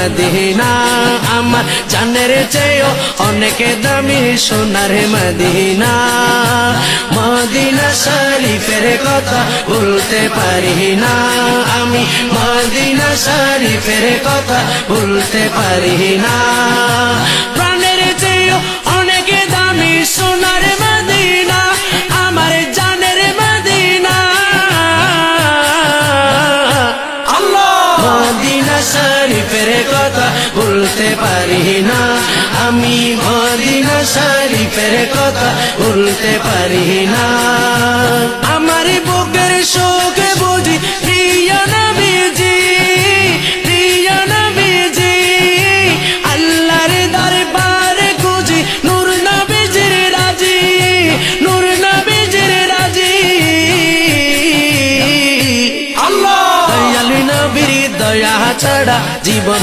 Medina আমার জানের চেয়েও অনেক দামি সোনার মদিনা মদিনা শরীফের কথা ভুলতে পারি না আমি মদিনা শরীফের কথা ভুলতে পারি না প্রাণের চেয়েও অনেক দামি সোনার মদিনা আমার জানের মদিনা মদিনা শরীফের কথা ভুলতে পারি না আমি মদিনা শরীফের কথা ভুলতে পারি না আমার বুকের শোকে বুঝি প্রিয় নবীজি প্রিয় নবীজি আল্লাহর দরবারে খুঁজি নূর নবীজির রাজি নূর নবীজির রাজি আল্লাহ দয়ালু নবীর দয়া ছাড়া জীবন